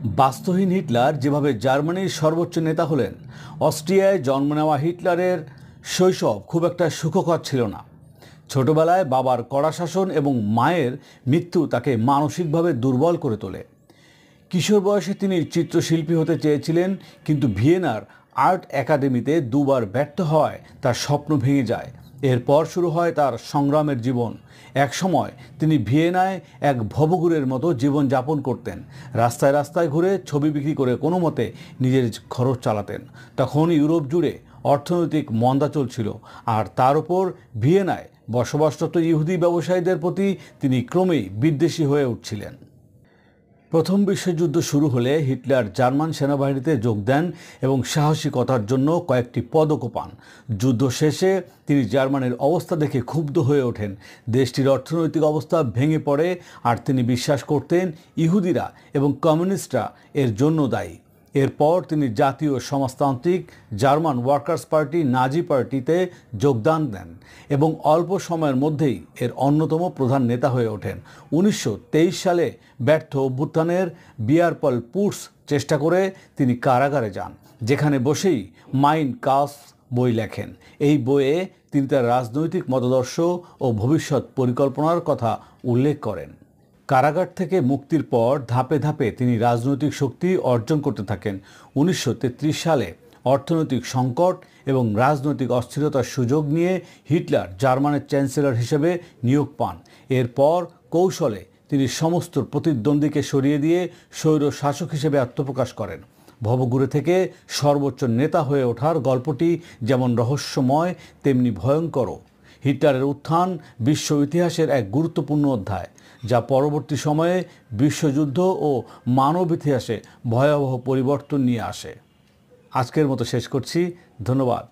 বাস্তবহীন Hitler যেভাবে জার্মানির সর্বোচ্চ নেতা হলেন, অস্ট্রিয়ায় জন্ম নেওয়া হিটলারের শৈশব খুব একটা সুখকর ছিল না। ছোটবেলায় বাবার কড়া শাসন এবং মায়ের মৃত্যু তাকে মানসিকভাবে দুর্বল করে তোলে। কিশোর বয়সে তিনি চিত্রশিল্পী হতে চেয়েছিলেন, কিন্তু ভিয়েনার আর্ট একাডেমিতে দুবার ব্যর্থ হওয়ায় তার স্বপ্ন ভেঙে যায়। এরপর শুরু হয় তার সংগ্রামের জীবন। এক সময় তিনি ভিয়েনায় এক ভবঘুরের মতো জীবন যাপন করতেন। রাস্তায় রাস্তায় ঘুরে ছবি বিক্রি করে কোনো মতে নিজের খরচ চালাতেন। তখন ইউরোপ জুড়ে অর্থনৈতিক মন্দা চলছিল, আর তার উপর ভিয়েনায় বসবাসরত ইহুদি ব্যবসায়ীদের প্রতি তিনি ক্রমেই বিদ্বেষী হয়ে উঠছিলেন। প্রথম বিশ্বযুদ্ধ শুরু হলে হিটলার জার্মান সেনাবাহিনীতে যোগ দেন এবং সাহসিকতার জন্য কয়েকটি পদকও পান। যুদ্ধ শেষে তিনি জার্মানির অবস্থা দেখে ক্ষুব্ধ হয়ে ওঠেন। দেশটির অর্থনৈতিক অবস্থা ভেঙে পড়ে, আর তিনি বিশ্বাস করতেন ইহুদিরা এবং কমিউনিস্টরা এর জন্য দায়ী। এরপর তিনি জাতীয় সমাজতান্ত্রিক জার্মান ওয়ার্কার্স পার্টি নাজি পার্টিতে যোগদান দেন এবং অল্প সময়ের মধ্যেই এর অন্যতম প্রধান নেতা হয়ে ওঠেন। 1923 সালে ব্যর্থ অভ্যুত্থানের বিয়ারপল পুটস চেষ্টা করে তিনি কারাগারে যান, যেখানে বসেই মাইন কাম্ফ বই লেখেন। এই বইয়ে তিনি তার রাজনৈতিক মতাদর্শ ও ভবিষ্যৎ পরিকল্পনার কথা উল্লেখ করেন। কারাগার থেকে মুক্তির পর ধাপে ধাপে তিনি রাজনৈতিক শক্তি অর্জন করতে থাকেন। 1933 সালে অর্থনৈতিক সংকট এবং রাজনৈতিক অস্থিরতার সুযোগ নিয়ে হিটলার জার্মানের চ্যান্সেলর হিসেবে নিয়োগ পান। এরপর কৌশলে তিনি সমস্ত প্রতিদ্বন্দ্বীকে সরিয়ে দিয়ে স্বৈর শাসক হিসেবে আত্মপ্রকাশ করেন। ভবঘুরে থেকে সর্বোচ্চ নেতা হয়ে ওঠার গল্পটি যেমন রহস্যময় তেমনি ভয়ঙ্করও। হিটলারের উত্থান বিশ্ব ইতিহাসের এক গুরুত্বপূর্ণ অধ্যায়, যা পরবর্তী সময়ে বিশ্বযুদ্ধ ও মানব ইতিহাসে ভয়াবহ পরিবর্তন নিয়ে আসে। আজকের মতো শেষ করছি। ধন্যবাদ।